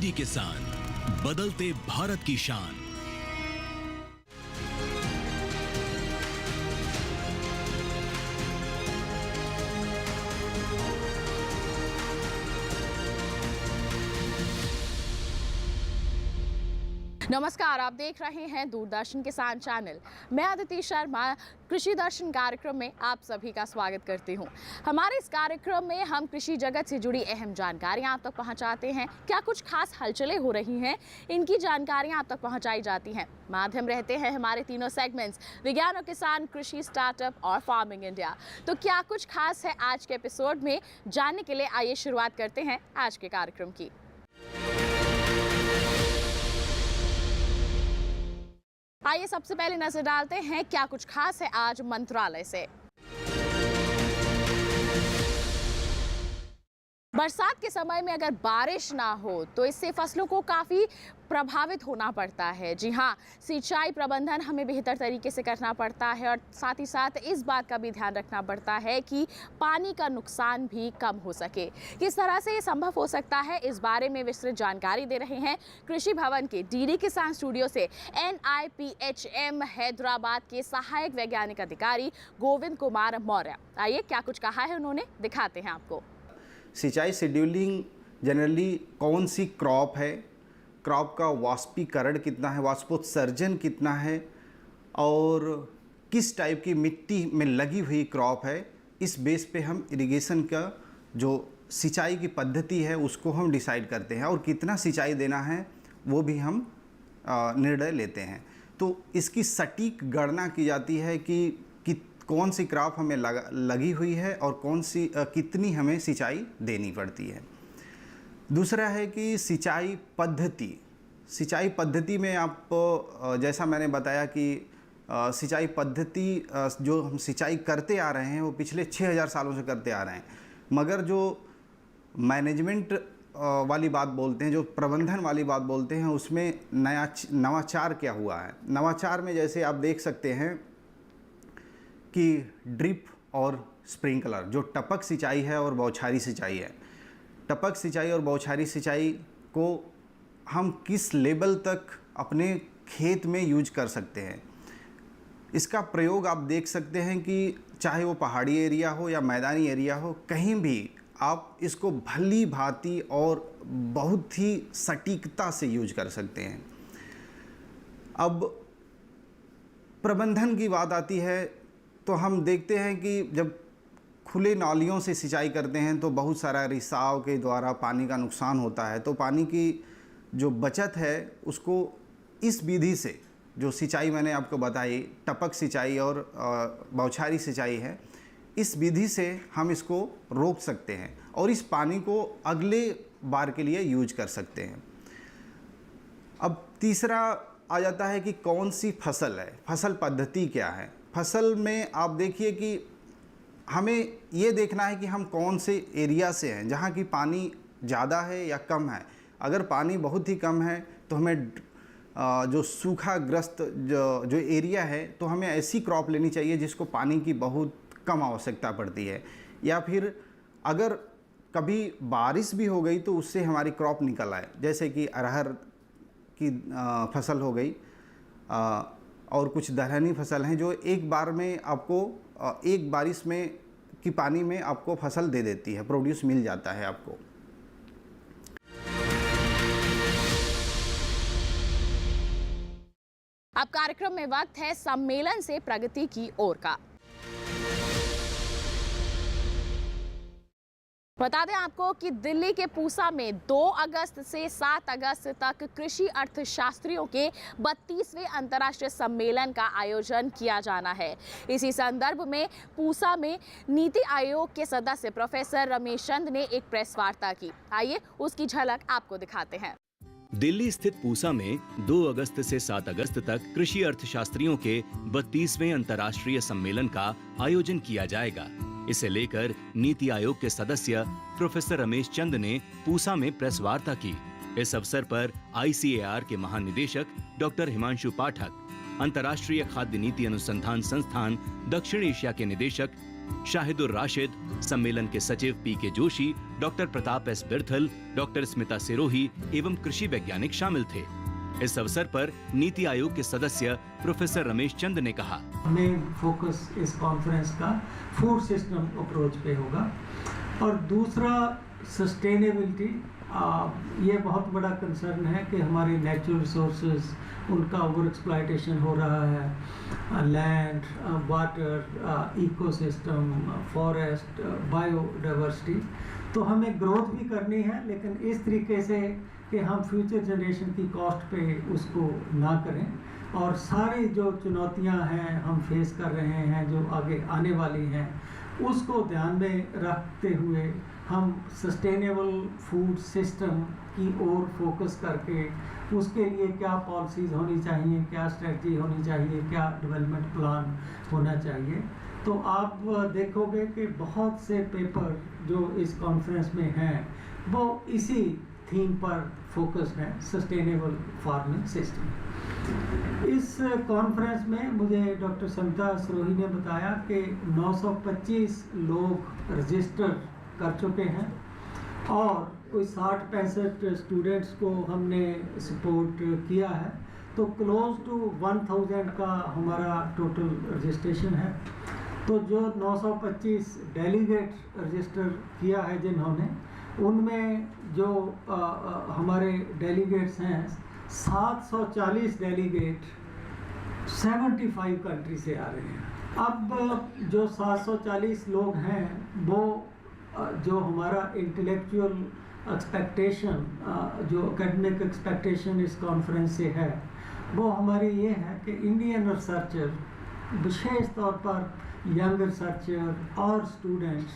DD किसान, बदलते भारत की शान। नमस्कार, आप देख रहे हैं दूरदर्शन किसान चैनल। मैं अदिति शर्मा कृषि दर्शन कार्यक्रम में आप सभी का स्वागत करती हूं। हमारे इस कार्यक्रम में हम कृषि जगत से जुड़ी अहम जानकारियां आप तक पहुंचाते हैं। क्या कुछ खास हलचलें हो रही हैं, इनकी जानकारियां आप तक पहुंचाई जाती हैं। माध्यम रहते हैं हमारे तीनों सेगमेंट्स, विज्ञान और किसान, कृषि, स्टार्टअप और फार्मिंग इंडिया। तो क्या कुछ खास है आज के एपिसोड में, जानने के लिए आइए शुरुआत करते हैं आज के कार्यक्रम की। आइए सबसे पहले नजर डालते हैं क्या कुछ खास है आज मंत्रालय से। बरसात के समय में अगर बारिश ना हो तो इससे फसलों को काफ़ी प्रभावित होना पड़ता है। जी हाँ, सिंचाई प्रबंधन हमें बेहतर तरीके से करना पड़ता है और साथ ही साथ इस बात का भी ध्यान रखना पड़ता है कि पानी का नुकसान भी कम हो सके। किस तरह से ये संभव हो सकता है, इस बारे में विस्तृत जानकारी दे रहे हैं कृषि भवन के डीडी किसान स्टूडियो से NIPHM हैदराबाद के सहायक वैज्ञानिक अधिकारी गोविंद कुमार मौर्य। आइए क्या कुछ कहा है उन्होंने, दिखाते हैं आपको। सिंचाई शेड्यूलिंग जनरली कौन सी क्रॉप है, क्रॉप का वाष्पीकरण कितना है, वाष्पोत्सर्जन कितना है और किस टाइप की मिट्टी में लगी हुई क्रॉप है, इस बेस पे हम इरिगेशन का जो सिंचाई की पद्धति है उसको हम डिसाइड करते हैं और कितना सिंचाई देना है वो भी हम निर्णय लेते हैं। तो इसकी सटीक गणना की जाती है कि कौन सी क्रॉप हमें लगी हुई है और कौन सी कितनी हमें सिंचाई देनी पड़ती है। दूसरा है कि सिंचाई पद्धति में आप जैसा मैंने बताया कि सिंचाई पद्धति जो हम सिंचाई करते आ रहे हैं वो पिछले 6000 सालों से करते आ रहे हैं, मगर जो मैनेजमेंट वाली बात बोलते हैं, जो प्रबंधन वाली बात बोलते हैं, उसमें नवाचार क्या हुआ है। नवाचार में जैसे आप देख सकते हैं कि ड्रिप और स्प्रिंकलर, जो टपक सिंचाई है और बौछारी सिंचाई है, टपक सिंचाई और बौछारी सिंचाई को हम किस लेवल तक अपने खेत में यूज कर सकते हैं, इसका प्रयोग आप देख सकते हैं कि चाहे वो पहाड़ी एरिया हो या मैदानी एरिया हो, कहीं भी आप इसको भली भांति और बहुत ही सटीकता से यूज कर सकते हैं। अब प्रबंधन की बात आती है तो हम देखते हैं कि जब खुले नालियों से सिंचाई करते हैं तो बहुत सारा रिसाव के द्वारा पानी का नुकसान होता है। तो पानी की जो बचत है उसको इस विधि से, जो सिंचाई मैंने आपको बताई, टपक सिंचाई और बौछारी सिंचाई है, इस विधि से हम इसको रोक सकते हैं और इस पानी को अगले बार के लिए यूज कर सकते हैं। अब तीसरा आ जाता है कि कौन सी फसल है, फसल पद्धति क्या है। फसल में आप देखिए कि हमें ये देखना है कि हम कौन से एरिया से हैं, जहाँ की पानी ज़्यादा है या कम है। अगर पानी बहुत ही कम है तो हमें जो सूखाग्रस्त जो एरिया है तो हमें ऐसी क्रॉप लेनी चाहिए जिसको पानी की बहुत कम आवश्यकता पड़ती है। या फिर अगर कभी बारिश भी हो गई तो उससे हमारी क्रॉप निकल आए, जैसे कि अरहर की फसल हो गई और कुछ दलहनी फसल हैं जो एक बार में आपको एक बारिश में की पानी में आपको फसल दे देती है, प्रोड्यूस मिल जाता है आपको। अब कार्यक्रम में वक्त है सम्मेलन से प्रगति की ओर का। बता दें आपको कि दिल्ली के पूसा में 2 अगस्त से 7 अगस्त तक कृषि अर्थशास्त्रियों के 32वें अंतर्राष्ट्रीय सम्मेलन का आयोजन किया जाना है। इसी संदर्भ में पूसा में नीति आयोग के सदस्य प्रोफेसर रमेश चंद ने एक प्रेस वार्ता की। आइए उसकी झलक आपको दिखाते हैं। दिल्ली स्थित पूसा में 2 अगस्त से 7 अगस्त तक कृषि अर्थशास्त्रियों के 32वें अंतर्राष्ट्रीय सम्मेलन का आयोजन किया जाएगा। इसे लेकर नीति आयोग के सदस्य प्रोफेसर रमेश चंद ने पूसा में प्रेस वार्ता की। इस अवसर पर ICAR के महानिदेशक डॉक्टर हिमांशु पाठक, अंतर्राष्ट्रीय खाद्य नीति अनुसंधान संस्थान दक्षिण एशिया के निदेशक शाहिदुर राशिद, सम्मेलन के सचिव PK Joshi, doctor Pratap S Birthal, doctor Smita Sirohi एवं कृषि वैज्ञानिक शामिल थे। इस अवसर पर नीति आयोग के सदस्य प्रोफेसर रमेश चंद ने कहा, मेन फोकस इस कॉन्फ्रेंस का फूड सिस्टम अप्रोच पे होगा और दूसरा सस्टेनेबिलिटी। ये बहुत बड़ा कंसर्न है कि हमारे नेचुरल रिसोर्सेज उनका ओवर एक्सप्लॉयटेशन हो रहा है, land, water, ecosystem, forest, biodiversity. तो हमें ग्रोथ भी करनी है लेकिन इस तरीके से कि हम फ्यूचर जनरेशन की कॉस्ट पे उसको ना करें और सारी जो चुनौतियां हैं हम फेस कर रहे हैं जो आगे आने वाली हैं उसको ध्यान में रखते हुए हम सस्टेनेबल फूड सिस्टम की ओर फोकस करके उसके लिए क्या पॉलिसीज़ होनी चाहिए, क्या स्ट्रेटजी होनी चाहिए, क्या डेवलपमेंट प्लान होना चाहिए। तो आप देखोगे कि बहुत से पेपर जो इस कॉन्फ्रेंस में हैं वो इसी थीम पर फोकस्ड है, सस्टेनेबल फार्मिंग सिस्टम। इस कॉन्फ्रेंस में मुझे डॉक्टर स्मिता सिरोही ने बताया कि 925 लोग रजिस्टर कर चुके हैं और कोई 60-65 स्टूडेंट्स को हमने सपोर्ट किया है। तो क्लोज टू 1000 का हमारा टोटल रजिस्ट्रेशन है। तो जो 925 डेलीगेट रजिस्टर किया है जिन्होंने, उनमें जो हमारे डेलीगेट्स हैं 740 डेलीगेट 75 कंट्री से आ रहे हैं। अब जो 740 लोग हैं वो जो हमारा इंटेलेक्चुअल एक्सपेक्टेशन, जो एकेडमिक एक्सपेक्टेशन इस कॉन्फ्रेंस से है वो हमारी ये है कि इंडियन रिसर्चर, विशेष तौर पर यंग रिसर्चर और स्टूडेंट्स,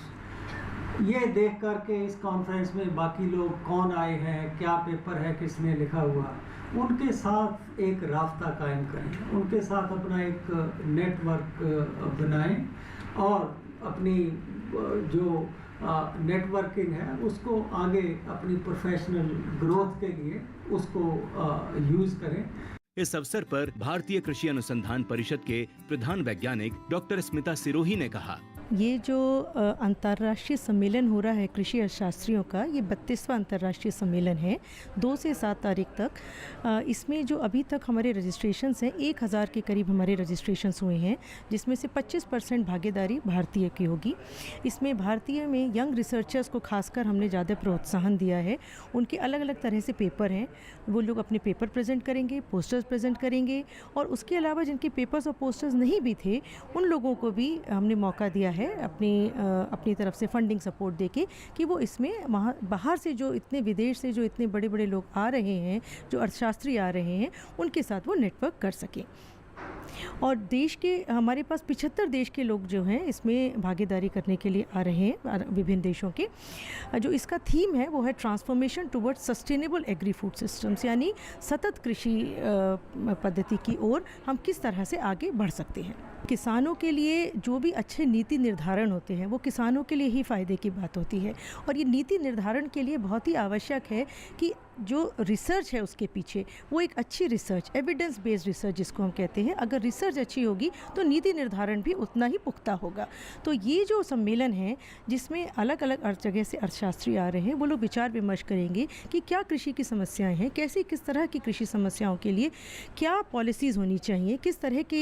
ये देख कर के इस कॉन्फ्रेंस में बाकी लोग कौन आए हैं, क्या पेपर है, किसने लिखा हुआ, उनके साथ एक रास्ता कायम करें, उनके साथ अपना एक नेटवर्क बनाएं और अपनी जो नेटवर्किंग है उसको आगे अपनी प्रोफेशनल ग्रोथ के लिए उसको यूज़ करें। इस अवसर पर भारतीय कृषि अनुसंधान परिषद के प्रधान वैज्ञानिक डॉक्टर स्मिता सिरोही ने कहा, ये जो अंतर्राष्ट्रीय सम्मेलन हो रहा है कृषि अर्थशास्त्रियों का, ये 32वां अंतर्राष्ट्रीय सम्मेलन है 2 से 7 तारीख तक। इसमें जो अभी तक हमारे रजिस्ट्रेशंस हैं 1000 के करीब हमारे रजिस्ट्रेशंस हुए हैं, जिसमें से 25% भागीदारी भारतीय की होगी। इसमें भारतीय में यंग रिसर्चर्स को खासकर हमने ज़्यादा प्रोत्साहन दिया है। उनके अलग अलग तरह से पेपर हैं, वो लोग अपने पेपर प्रेजेंट करेंगे, पोस्टर्स प्रेजेंट करेंगे और उसके अलावा जिनके पेपर्स और पोस्टर्स नहीं भी थे उन लोगों को भी हमने मौका दिया है अपनी तरफ से फंडिंग सपोर्ट देके कि वो इसमें बाहर से जो इतने विदेश से जो इतने बड़े बड़े लोग आ रहे हैं, जो अर्थशास्त्री आ रहे हैं, उनके साथ वो नेटवर्क कर सकें। और देश के हमारे पास 75 देश के लोग जो हैं इसमें भागीदारी करने के लिए आ रहे हैं, विभिन्न देशों के। जो इसका थीम है वो है transformation towards sustainable agri food systems, यानी सतत कृषि पद्धति की ओर हम किस तरह से आगे बढ़ सकते हैं। किसानों के लिए जो भी अच्छे नीति निर्धारण होते हैं वो किसानों के लिए ही फ़ायदे की बात होती है और ये नीति निर्धारण के लिए बहुत ही आवश्यक है कि जो रिसर्च है उसके पीछे वो एक अच्छी रिसर्च, एविडेंस बेस्ड रिसर्च जिसको हम कहते हैं, अगर रिसर्च अच्छी होगी तो नीति निर्धारण भी उतना ही पुख्ता होगा। तो ये जो सम्मेलन है जिसमें अलग अलग जगह से अर्थशास्त्री आ रहे हैं, वो लोग विचार विमर्श करेंगे कि क्या कृषि की समस्याएं हैं, कैसे किस तरह की कृषि समस्याओं के लिए क्या पॉलिसीज़ होनी चाहिए, किस तरह के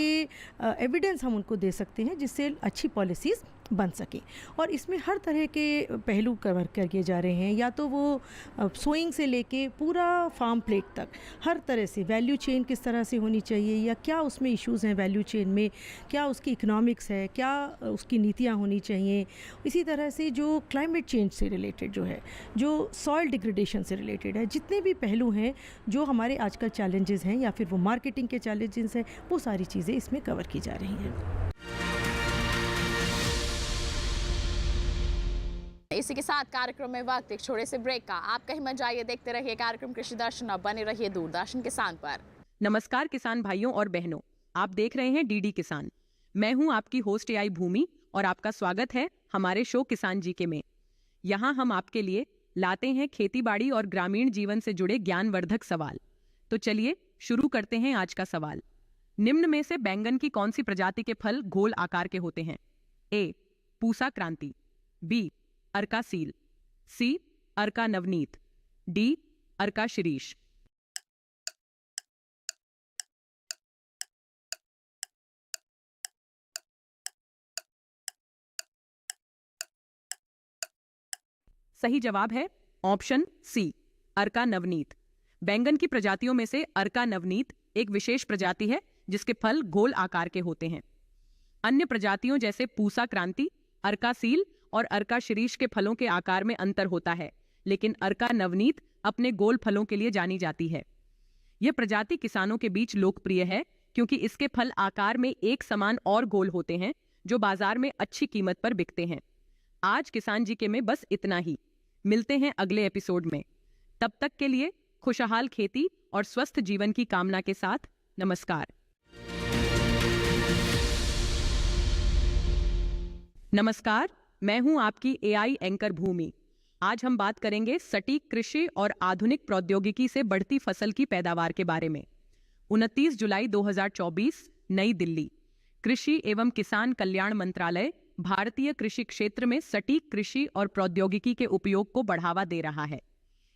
एविडेंस हम उनको दे सकते हैं जिससे अच्छी पॉलिसीज़ बन सके। और इसमें हर तरह के पहलू कवर किए जा रहे हैं, या तो वो सोइंग से लेके पूरा फार्म प्लेट तक हर तरह से वैल्यू चेन किस तरह से होनी चाहिए, या क्या उसमें इश्यूज़ हैं वैल्यू चेन में, क्या उसकी इकोनॉमिक्स है, क्या उसकी नीतियाँ होनी चाहिए। इसी तरह से जो क्लाइमेट चेंज से रिलेटेड जो है, जो सॉइल डिग्रेडेशन से रिलेटेड है, जितने भी पहलू हैं जो हमारे आजकल चैलेंजेस हैं या फिर वो मार्केटिंग के चैलेंजेस हैं, वो सारी चीज़ें इसमें कवर की जा रही हैं। इसी के साथ कार्यक्रम में वक्त एक छोटे से ब्रेक का। आप कहीं मत जाइए, देखते रहिए कार्यक्रम कृषि दर्शन और बने रहिए दूरदर्शन किसान पर। नमस्कार किसान भाइयों और बहनों, आप देख रहे हैं डीडी किसान। मैं हूं आपकी होस्ट एआई भूमि और आपका स्वागत है हमारे शो किसान जीके में। यहाँ हम आपके लिए लाते हैं खेतीबाड़ी और ग्रामीण जीवन से जुड़े ज्ञानवर्धक सवाल। तो चलिए शुरू करते हैं आज का सवाल। निम्न में से बैंगन की कौन सी प्रजाति के फल गोल आकार के होते हैं? ए पूसा क्रांति, बी अर्का सील, सी अर्का नवनीत, डी अर्का शिरीष। सही जवाब है ऑप्शन सी अर्का नवनीत। बैंगन की प्रजातियों में से अर्का नवनीत एक विशेष प्रजाति है जिसके फल गोल आकार के होते हैं। अन्य प्रजातियों जैसे पूसा क्रांति, अर्का सील और अर्का शिरीष के फलों के आकार में अंतर होता है, लेकिन अर्का नवनीत अपने गोल फलों के लिए जानी जाती है। यह प्रजाति किसानों के बीच लोकप्रिय है क्योंकि इसके फल आकार में एक समान और गोल होते हैं जो बाजार में अच्छी कीमत पर बिकते हैं। आज किसान जी के में बस इतना ही। मिलते हैं अगले एपिसोड में। तब तक के लिए खुशहाल खेती और स्वस्थ जीवन की कामना के साथ नमस्कार। नमस्कार, मैं हूं आपकी एआई एंकर भूमि। आज हम बात करेंगे सटीक कृषि और आधुनिक प्रौद्योगिकी से बढ़ती फसल की पैदावार के बारे में। 29 जुलाई 2024, नई दिल्ली। कृषि एवं किसान कल्याण मंत्रालय भारतीय कृषि क्षेत्र में सटीक कृषि और प्रौद्योगिकी के उपयोग को बढ़ावा दे रहा है।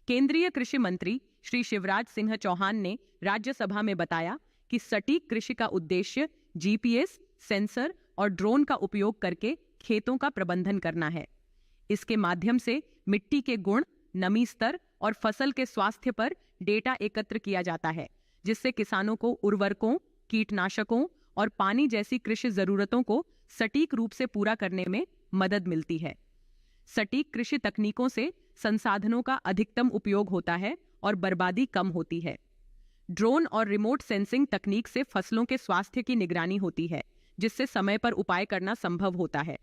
केंद्रीय कृषि मंत्री श्री शिवराज सिंह चौहान ने राज्यसभा में बताया कि सटीक कृषि का उद्देश्य जीपीएस, सेंसर और ड्रोन का उपयोग करके खेतों का प्रबंधन करना है। इसके माध्यम से मिट्टी के गुण, नमी स्तर और फसल के स्वास्थ्य पर डेटा एकत्र किया जाता है, जिससे किसानों को उर्वरकों, कीटनाशकों और पानी जैसी कृषि जरूरतों को सटीक रूप से पूरा करने में मदद मिलती है। सटीक कृषि तकनीकों से संसाधनों का अधिकतम उपयोग होता है और बर्बादी कम होती है। ड्रोन और रिमोट सेंसिंग तकनीक से फसलों के स्वास्थ्य की निगरानी होती है, जिससे समय पर उपाय करना संभव होता है।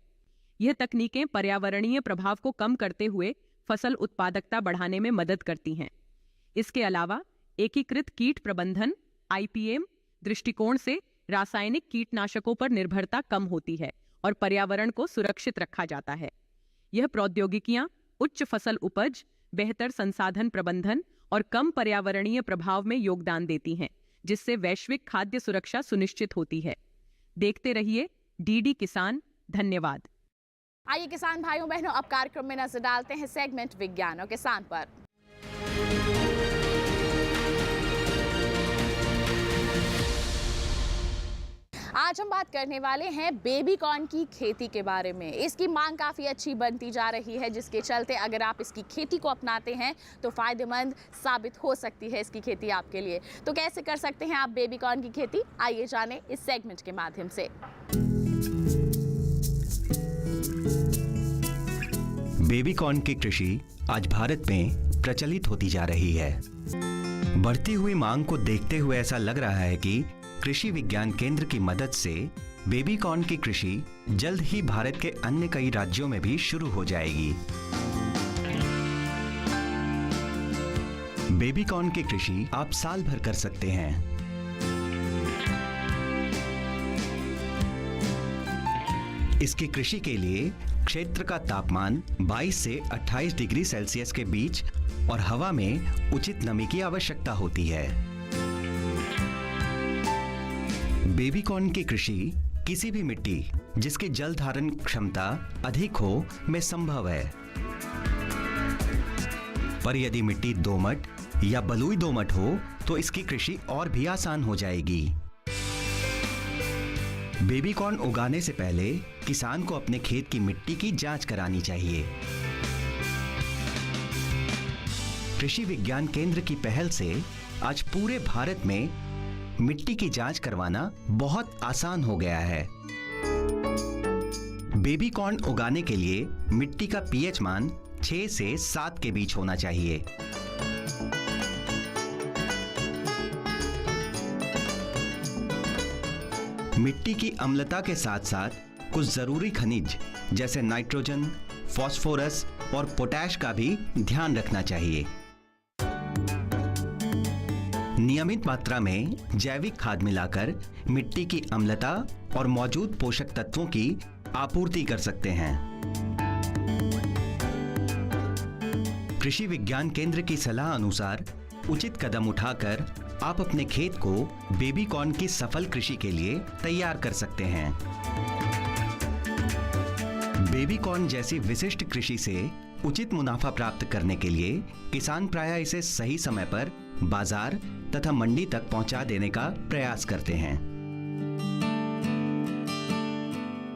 यह तकनीकें पर्यावरणीय प्रभाव को कम करते हुए फसल उत्पादकता बढ़ाने में मदद करती हैं। इसके अलावा एकीकृत कीट प्रबंधन (IPM) दृष्टिकोण से रासायनिक कीटनाशकों पर निर्भरता कम होती है और पर्यावरण को सुरक्षित रखा जाता है। यह प्रौद्योगिकियां उच्च फसल उपज, बेहतर संसाधन प्रबंधन और कम पर्यावरणीय प्रभाव में योगदान देती हैं, जिससे वैश्विक खाद्य सुरक्षा सुनिश्चित होती है। देखते रहिए डीडी किसान। धन्यवाद। आइए किसान भाइयों बहनों, अब कार्यक्रम में नजर डालते हैं सेगमेंट विज्ञान और किसान पर। आज हम बात करने वाले हैं बेबी कॉर्न की खेती के बारे में। इसकी मांग काफ़ी अच्छी बनती जा रही है, जिसके चलते अगर आप इसकी खेती को अपनाते हैं तो फ़ायदेमंद साबित हो सकती है इसकी खेती आपके लिए। तो कैसे कर सकते हैं आप बेबी कॉर्न की खेती, आइए जानें इस सेगमेंट के माध्यम से। बेबी कॉर्न की कृषि आज भारत में प्रचलित होती जा रही है। बढ़ती हुई मांग को देखते हुए ऐसा लग रहा है कि कृषि विज्ञान केंद्र की मदद से बेबी कॉर्न की कृषि जल्द ही भारत के अन्य कई राज्यों में भी शुरू हो जाएगी। बेबी कॉर्न की कृषि आप साल भर कर सकते हैं। इसकी कृषि के लिए क्षेत्र का तापमान 22 से 28 डिग्री सेल्सियस के बीच और हवा में उचित नमी की आवश्यकता होती है। बेबी कॉर्न की कृषि किसी भी मिट्टी जिसकी जल धारण क्षमता अधिक हो में संभव है, पर यदि मिट्टी दोमट या बलुई दोमट हो तो इसकी कृषि और भी आसान हो जाएगी। बेबी कॉर्न उगाने से पहले किसान को अपने खेत की मिट्टी की जांच करानी चाहिए। कृषि विज्ञान केंद्र की पहल से आज पूरे भारत में मिट्टी की जांच करवाना बहुत आसान हो गया है। बेबी कॉर्न उगाने के लिए मिट्टी का पीएच मान 6 से 7 के बीच होना चाहिए। मिट्टी की अम्लता के साथ साथ कुछ जरूरी खनिज जैसे नाइट्रोजन, फास्फोरस और पोटैश का भी ध्यान रखना चाहिए। नियमित मात्रा में जैविक खाद मिलाकर मिट्टी की अम्लता और मौजूद पोषक तत्वों की आपूर्ति कर सकते हैं। कृषि विज्ञान केंद्र की सलाह अनुसार उचित कदम उठाकर आप अपने खेत को बेबी कॉर्न की सफल कृषि के लिए तैयार कर सकते हैं। बेबी कॉर्न जैसी विशिष्ट कृषि से उचित मुनाफा प्राप्त करने के लिए किसान प्रायः इसे सही समय पर बाजार तथा मंडी तक पहुंचा देने का प्रयास करते हैं।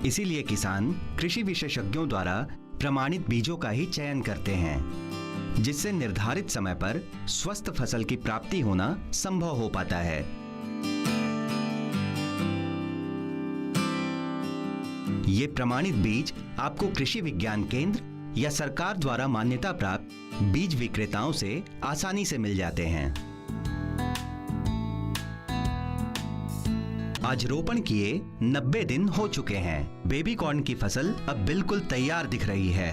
इसीलिए किसान कृषि विशेषज्ञों द्वारा प्रमाणित बीजों का ही चयन करते हैं, जिससे निर्धारित समय पर स्वस्थ फसल की प्राप्ति होना संभव हो पाता है। ये प्रमाणित बीज आपको कृषि विज्ञान केंद्र या सरकार द्वारा मान्यता प्राप्त बीज विक्रेताओं से आसानी से मिल जाते हैं। आज रोपण किए 90 दिन हो चुके हैं। बेबी कॉर्न की फसल अब बिल्कुल तैयार दिख रही है।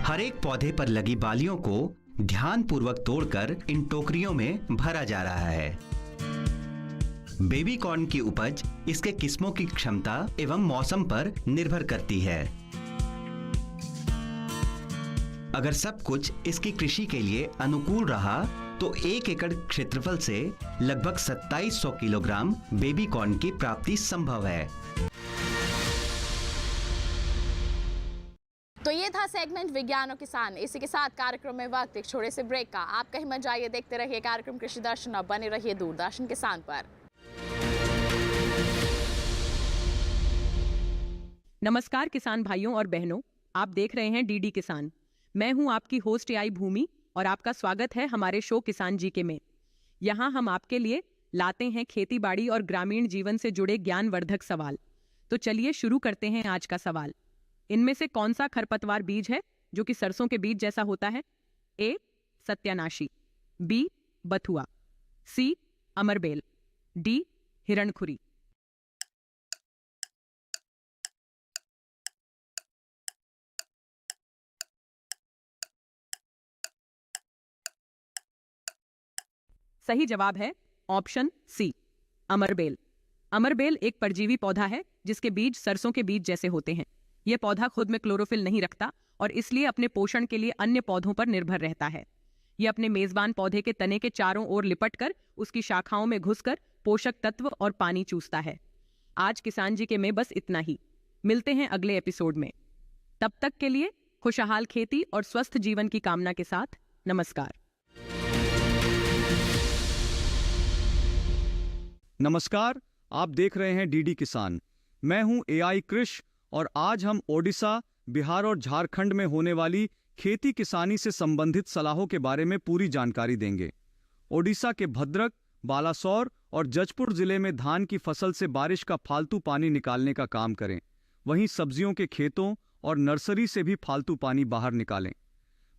हर एक पौधे पर लगी बालियों को ध्यानपूर्वक तोड़कर इन टोकरियों में भरा जा रहा है। बेबी कॉर्न की उपज इसके किस्मों की क्षमता एवं मौसम पर निर्भर करती है। अगर सब कुछ इसकी कृषि के लिए अनुकूल रहा तो 1 एकड़ क्षेत्रफल से लगभग 2700 किलोग्राम बेबी कॉर्न की प्राप्ति संभव है। तो ये था सेगमेंट विज्ञान और किसान। इसी के साथ कार्यक्रम में वक्त एक छोटे से ब्रेक का। आप कहीं मत जाइए, देखते रहिए कार्यक्रम कृषि दर्शन और बने रहिए दूरदर्शन किसान पर। नमस्कार किसान भाइयों और बहनों, आप देख रहे हैं डीडी किसान। मैं हूं आपकी होस्ट एआई भूमि और आपका स्वागत है हमारे शो किसान जीके में। यहां हम आपके लिए लाते हैं खेती बाड़ी और ग्रामीण जीवन से जुड़े ज्ञानवर्धक सवाल। तो चलिए शुरू करते हैं आज का सवाल। इनमें से कौन सा खरपतवार बीज है जो कि सरसों के बीज जैसा होता है? ए सत्यानाशी, बी बथुआ, सी अमरबेल, डी हिरणखुरी। सही जवाब है ऑप्शन सी अमरबेल। अमरबेल एक परजीवी पौधा है जिसके बीज सरसों के बीज जैसे होते हैं। यह पौधा खुद में क्लोरोफिल नहीं रखता और इसलिए अपने पोषण के लिए अन्य पौधों पर निर्भर रहता है। यह अपने मेजबान पौधे के तने के चारों ओर लिपटकर उसकी शाखाओं में घुसकर पोषक तत्व और पानी चूसता है। आज किसान जी के में बस इतना ही। मिलते हैं अगले एपिसोड में। तब तक के लिए खुशहाल खेती और स्वस्थ जीवन की कामना के साथ नमस्कार। नमस्कार, आप देख रहे हैं डीडी किसान। मैं हूं एआई कृष और आज हम ओडिशा, बिहार और झारखंड में होने वाली खेती किसानी से संबंधित सलाहों के बारे में पूरी जानकारी देंगे। ओडिशा के भद्रक, बालासोर और जजपुर जिले में धान की फसल से बारिश का फालतू पानी निकालने का काम करें। वहीं सब्जियों के खेतों और नर्सरी से भी फालतू पानी बाहर निकालें।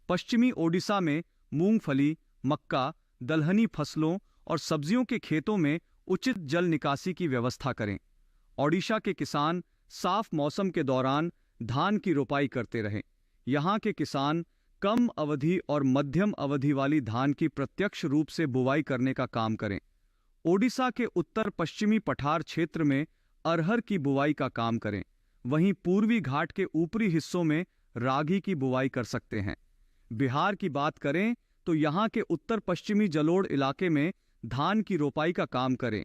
पश्चिमी ओडिशा में मूंगफली, मक्का, दलहनी फसलों और सब्जियों के खेतों में उचित जल निकासी की व्यवस्था करें। ओडिशा के किसान साफ मौसम के दौरान धान की रोपाई करते रहें। यहाँ के किसान कम अवधि और मध्यम अवधि वाली धान की प्रत्यक्ष रूप से बुवाई करने का काम करें। ओडिशा के उत्तर पश्चिमी पठार क्षेत्र में अरहर की बुवाई का काम करें। वहीं पूर्वी घाट के ऊपरी हिस्सों में रागी की बुवाई कर सकते हैं। बिहार की बात करें तो यहाँ के उत्तर पश्चिमी जलोढ़ इलाके में धान की रोपाई का काम करें।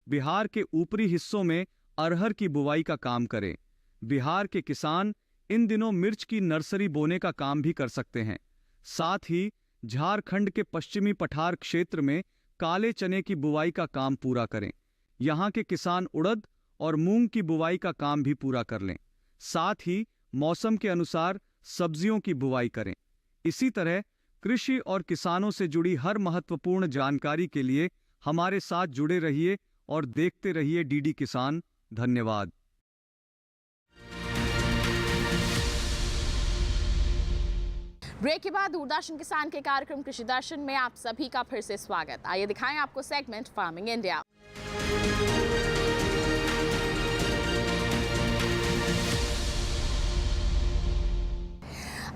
बिहार के ऊपरी हिस्सों में अरहर की बुवाई का काम करें। बिहार के किसान इन दिनों मिर्च की नर्सरी बोने का काम भी कर सकते हैं। साथ ही झारखंड के पश्चिमी पठार क्षेत्र में काले चने की बुवाई का काम पूरा करें। यहाँ के किसान उड़द और मूंग की बुवाई का काम भी पूरा कर लें। साथ ही मौसम के अनुसार सब्जियों की बुवाई करें। इसी तरह कृषि और किसानों से जुड़ी हर महत्वपूर्ण जानकारी के लिए हमारे साथ जुड़े रहिए और देखते रहिए डीडी किसान। धन्यवाद। ब्रेक के बाद दूरदर्शन किसान के कार्यक्रम कृषि दर्शन में आप सभी का फिर से स्वागत। आइए दिखाएं आपको सेगमेंट फार्मिंग इंडिया।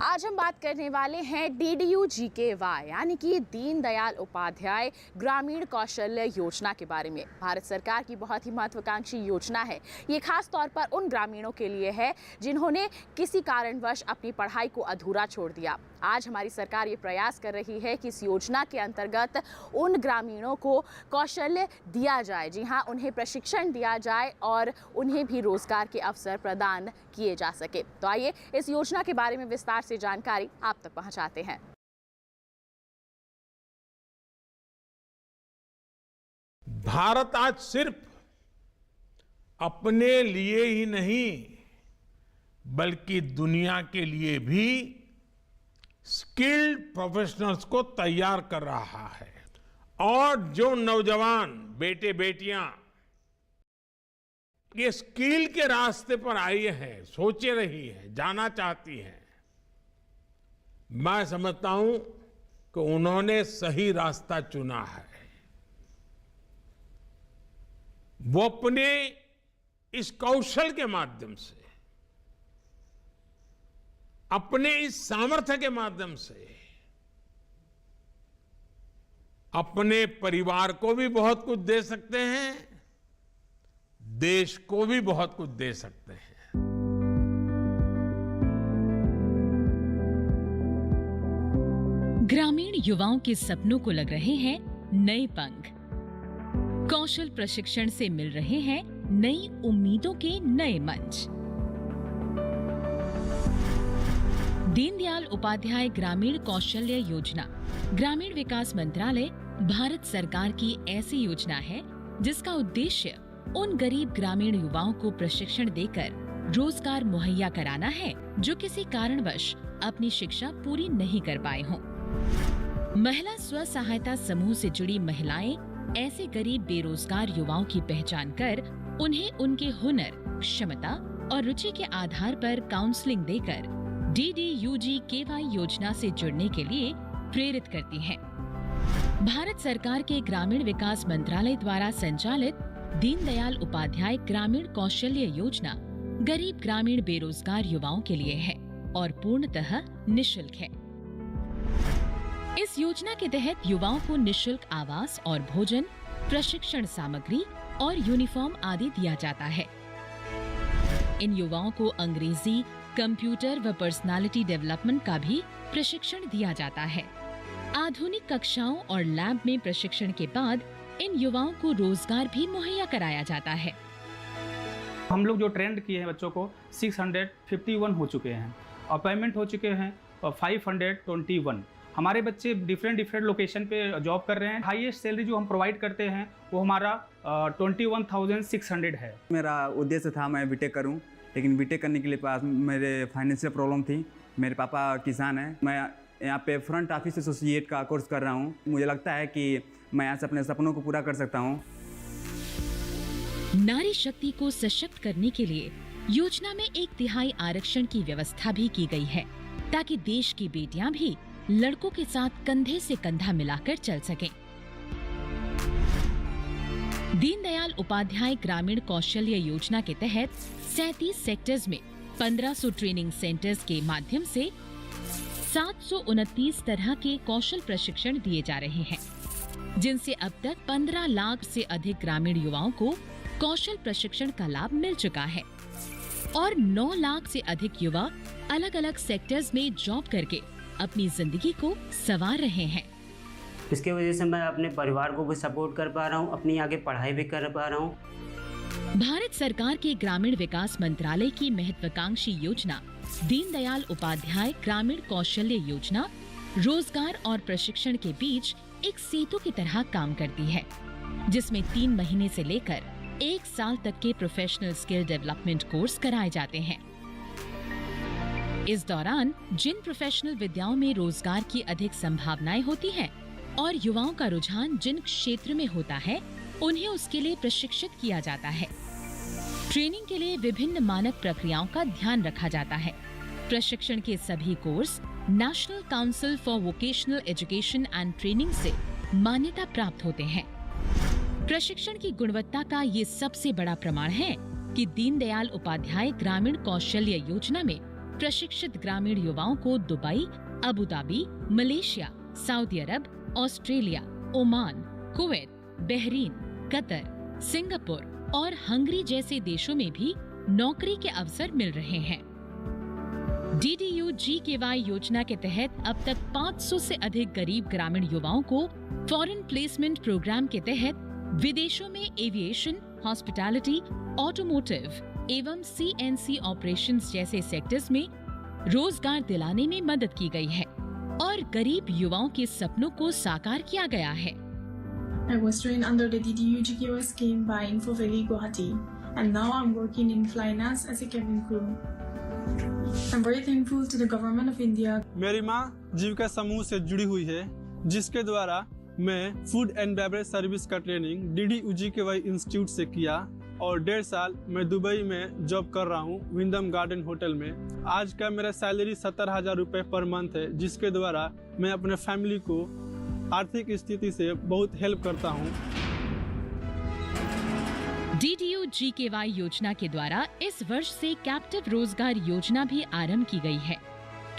आज हम बात करने वाले हैं DDU-GKY यानी कि दीनदयाल उपाध्याय ग्रामीण कौशल्य योजना के बारे में। भारत सरकार की बहुत ही महत्वाकांक्षी योजना है। ये खास तौर पर उन ग्रामीणों के लिए है जिन्होंने किसी कारणवश अपनी पढ़ाई को अधूरा छोड़ दिया। आज हमारी सरकार ये प्रयास कर रही है कि इस योजना के अंतर्गत उन ग्रामीणों को कौशल्य दिया जाए, जी हाँ, उन्हें प्रशिक्षण दिया जाए और उन्हें भी रोजगार के अवसर प्रदान किए जा सके। तो आइए इस योजना के बारे में विस्तार से जानकारी आप तक पहुंचाते हैं। भारत आज सिर्फ अपने लिए ही नहीं बल्कि दुनिया के लिए भी स्किल्ड प्रोफेशनल्स को तैयार कर रहा है। और जो नौजवान बेटे बेटियां ये स्किल के रास्ते पर आई हैं, सोच रही हैं, जाना चाहती हैं, मैं समझता हूं कि उन्होंने सही रास्ता चुना है। वो अपने इस कौशल के माध्यम से, अपने इस सामर्थ्य के माध्यम से अपने परिवार को भी बहुत कुछ दे सकते हैं, देश को भी बहुत कुछ दे सकते हैं। ग्रामीण युवाओं के सपनों को लग रहे हैं नए पंख। कौशल प्रशिक्षण से मिल रहे हैं नई उम्मीदों के नए मंच। दीनदयाल उपाध्याय ग्रामीण कौशल्य योजना ग्रामीण विकास मंत्रालय भारत सरकार की ऐसी योजना है जिसका उद्देश्य उन गरीब ग्रामीण युवाओं को प्रशिक्षण देकर रोजगार मुहैया कराना है जो किसी कारणवश अपनी शिक्षा पूरी नहीं कर पाए हों। महिला स्व सहायता समूह से जुड़ी महिलाएं ऐसे गरीब बेरोजगार युवाओं की पहचान कर उन्हें उनके हुनर, क्षमता और रुचि के आधार पर काउंसलिंग देकर DDUGKY योजना से जुड़ने के लिए प्रेरित करती हैं। भारत सरकार के ग्रामीण विकास मंत्रालय द्वारा संचालित दीनदयाल उपाध्याय ग्रामीण कौशल्य योजना गरीब ग्रामीण बेरोजगार युवाओं के लिए है और पूर्णतः निःशुल्क है। इस योजना के तहत युवाओं को निःशुल्क आवास और भोजन, प्रशिक्षण सामग्री और यूनिफॉर्म आदि दिया जाता है। इन युवाओं को अंग्रेजी, कंप्यूटर व पर्सनालिटी डेवलपमेंट का भी प्रशिक्षण दिया जाता है। आधुनिक कक्षाओं और लैब में प्रशिक्षण के बाद इन युवाओं को रोजगार भी मुहैया कराया जाता है। हम लोग जो ट्रेंड किए हैं बच्चों को 651 हो चुके हैं, अपॉइंटमेंट हो चुके हैं 521। हमारे बच्चे डिफरेंट लोकेशन पे जॉब कर रहे हैं। हाईएस्ट सैलरी जो हम प्रोवाइड करते हैं वो हमारा 21,600 है। मेरा उद्देश्य था मैं बीटेक करूं, लेकिन बीटेक करने के लिए पास मेरे फाइनेंशियल प्रॉब्लम थी। मेरे पापा किसान हैं। मैं यहाँ पे फ्रंट ऑफिस एसोसिएट का कोर्स कर रहा हूँ। मुझे लगता है कि मैं यहाँ से अपने सपनों को पूरा कर सकता हूँ। नारी शक्ति को सशक्त करने के लिए योजना में 1/3 आरक्षण की व्यवस्था भी की गई है ताकि देश की बेटियां भी लड़कों के साथ कंधे से कंधा मिलाकर चल सकें। दीनदयाल उपाध्याय ग्रामीण कौशल्य योजना के तहत 37 सेक्टर्स में 1500 ट्रेनिंग सेंटर्स के माध्यम से 729 तरह के कौशल प्रशिक्षण दिए जा रहे हैं, जिनसे अब तक 15 लाख से अधिक ग्रामीण युवाओं को कौशल प्रशिक्षण का लाभ मिल चुका है और 9 लाख से अधिक युवा अलग अलग सेक्टर्स में जॉब करके अपनी जिंदगी को संवार रहे हैं। इसके वजह से मैं अपने परिवार को भी सपोर्ट कर पा रहा हूँ, अपनी आगे पढ़ाई भी कर पा रहा हूँ। भारत सरकार के ग्रामीण विकास मंत्रालय की महत्वाकांक्षी योजना दीनदयाल उपाध्याय ग्रामीण कौशल्य योजना रोजगार और प्रशिक्षण के बीच एक सेतु की तरह काम करती है, जिसमें 3 महीने से लेकर 1 साल तक के प्रोफेशनल स्किल डेवलपमेंट कोर्स कराए जाते हैं। इस दौरान जिन प्रोफेशनल विद्याओं में रोजगार की अधिक संभावनाएं होती हैं और युवाओं का रुझान जिन क्षेत्र में होता है, उन्हें उसके लिए प्रशिक्षित किया जाता है। ट्रेनिंग के लिए विभिन्न मानक प्रक्रियाओं का ध्यान रखा जाता है। प्रशिक्षण के सभी course national council for vocational education and training से मान्यता प्राप्त होते हैं। प्रशिक्षण की गुणवत्ता का ये सबसे बड़ा प्रमाण है कि दीनदयाल उपाध्याय ग्रामीण कौशल्य योजना में प्रशिक्षित ग्रामीण युवाओं को Dubai, Abu Dhabi, Malaysia, Saudi Arab, Australia, Oman, Kuwait, Bahrain, Qatar, Singapore और हंगरी जैसे देशों में भी नौकरी के अवसर मिल रहे हैं। DDU-GKY योजना के तहत अब तक 500 से अधिक गरीब ग्रामीण युवाओं को फॉरेन प्लेसमेंट प्रोग्राम के तहत विदेशों में एविएशन, हॉस्पिटैलिटी, ऑटोमोटिव एवं CNC ऑपरेशंस जैसे सेक्टर्स में रोजगार दिलाने में मदद की गई है और गरीब युवाओं के सपनों को साकार किया गया है। I was trained under the DDU-GKY scheme by Info Valley, Guwahati, and now I'm working in Flynas as a cabin crew. I'm very thankful to the government of India. मेरी माँ जीविका समूह से जुड़ी हुई है, जिसके द्वारा मैं फूड एंड बेवरेज सर्विस का ट्रेनिंग DDU-GKY इंस्टीट्यूट से किया और 1.5 साल मैं दुबई में जॉब कर रहा हूँ विंडम गार्डन होटल में। आज का मेरा सैलरी 70,000 रुपये पर मंथ है, जिसके द्वारा मैं अपने फैमिली को आर्थिक स्थिति से बहुत हेल्प करता हूँ। DDU-GKY योजना के द्वारा इस वर्ष से कैप्टिव रोजगार योजना भी आरंभ की गई है।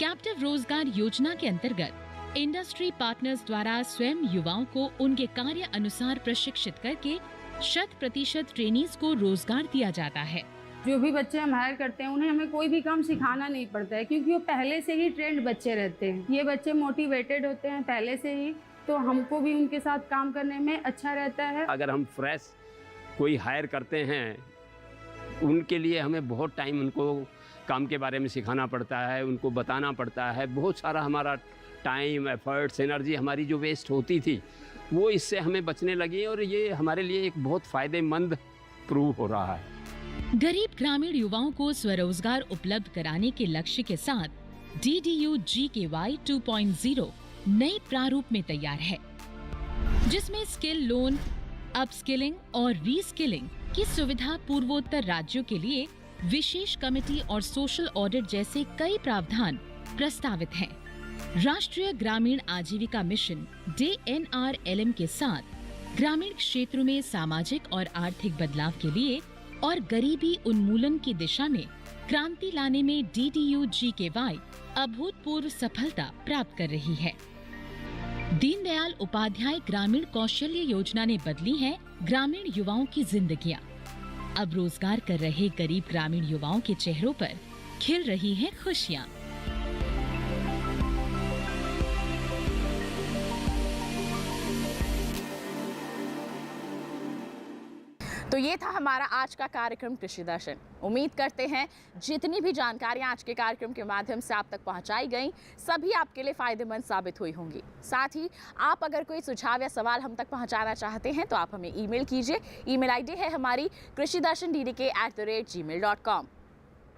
कैप्टिव रोजगार योजना के अंतर्गत इंडस्ट्री पार्टनर्स द्वारा स्वयं युवाओं को उनके कार्य अनुसार प्रशिक्षित करके 100% ट्रेनीज को रोजगार दिया जाता है। जो भी बच्चे हम हायर करते हैं उन्हें हमें कोई भी काम सिखाना नहीं पड़ता है, क्योंकि वो पहले से ही ट्रेंड बच्चे रहते हैं। ये बच्चे मोटिवेटेड होते हैं पहले से ही, तो हमको भी उनके साथ काम करने में अच्छा रहता है। अगर हम फ्रेश कोई हायर करते हैं, उनके लिए हमें बहुत टाइम उनको काम के बारे में सिखाना पड़ता है, उनको बताना पड़ता है। बहुत सारा हमारा टाइम, एफर्ट्स, एनर्जी हमारी जो वेस्ट होती थी वो इससे हमें बचने लगी और ये हमारे लिए एक बहुत फ़ायदेमंद प्रूव हो रहा है। गरीब ग्रामीण युवाओं को स्वरोजगार उपलब्ध कराने के लक्ष्य के साथ DDU-GKY 2.0 नए प्रारूप में तैयार है, जिसमें स्किल लोन, अपस्किलिंग और रीस्किलिंग की सुविधा पूर्वोत्तर राज्यों के लिए विशेष कमेटी और सोशल ऑडिट जैसे कई प्रावधान प्रस्तावित हैं। राष्ट्रीय ग्रामीण आजीविका मिशन DNRLM के साथ ग्रामीण क्षेत्रों में सामाजिक और आर्थिक बदलाव के लिए और गरीबी उन्मूलन की दिशा में क्रांति लाने में DDU-GKY अभूतपूर्व सफलता प्राप्त कर रही है। दीनदयाल उपाध्याय ग्रामीण कौशल्य योजना ने बदली है ग्रामीण युवाओं की जिंदगियां। अब रोजगार कर रहे गरीब ग्रामीण युवाओं के चेहरों पर खिल रही हैं खुशियां। तो ये था हमारा आज का कार्यक्रम कृषि दर्शन। उम्मीद करते हैं जितनी भी जानकारियां आज के कार्यक्रम के माध्यम से आप तक पहुंचाई गई, सभी आपके लिए फायदेमंद साबित हुई होंगी। साथ ही आप अगर कोई सुझाव या सवाल हम तक पहुंचाना चाहते हैं तो आप हमें ईमेल कीजिए। ईमेल आईडी है हमारी krishidarshandddk@gmail.com,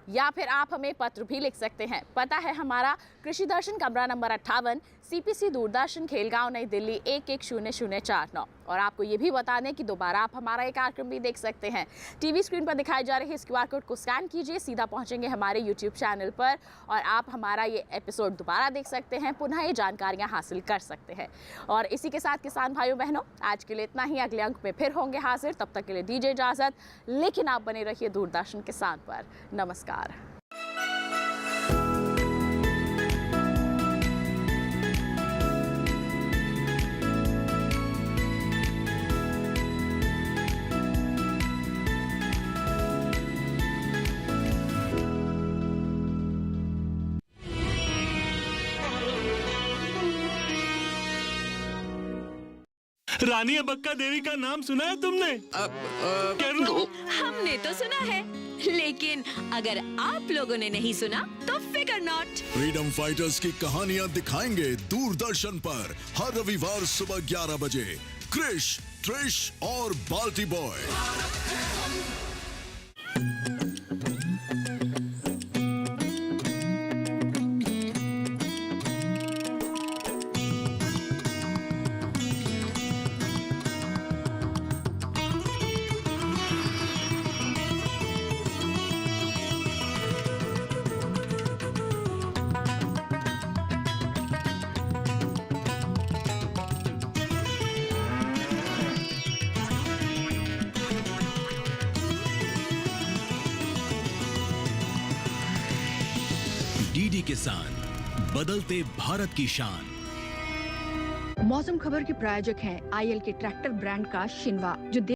या फिर आप हमें पत्र भी लिख सकते हैं। पता है हमारा कृषि दर्शन, कमरा नंबर 58, CPC दूरदर्शन, खेलगांव, नई दिल्ली 110049। और आपको ये भी बता दें कि दोबारा आप हमारा एक कार्यक्रम भी देख सकते हैं। टीवी स्क्रीन पर दिखाई जा रहे इस QR कोड को स्कैन कीजिए, सीधा पहुंचेंगे हमारे YouTube चैनल पर और आप हमारा ये एपिसोड दोबारा देख सकते हैं, पुनः ये जानकारियाँ हासिल कर सकते हैं। और इसी के साथ किसान भाइयों बहनों, आज के लिए इतना ही। अगले अंक में फिर होंगे हाजिर, तब तक के लिए दीजिए इजाज़त, लेकिन आप बने रहिए दूरदर्शन किसान पर। नमस्कार। रानी अबक्का देवी का नाम सुना है तुमने? हमने तो सुना है, लेकिन अगर आप लोगों ने नहीं सुना तो फिकर नॉट। फ्रीडम फाइटर्स की कहानियां दिखाएंगे दूरदर्शन पर हर रविवार सुबह 11 बजे। क्रिश, ट्रिश और बाल्टी बॉय। डीडी किसान, बदलते भारत की शान। मौसम खबर के प्रायोजक हैं IL के ट्रैक्टर ब्रांड का शिनवा, जो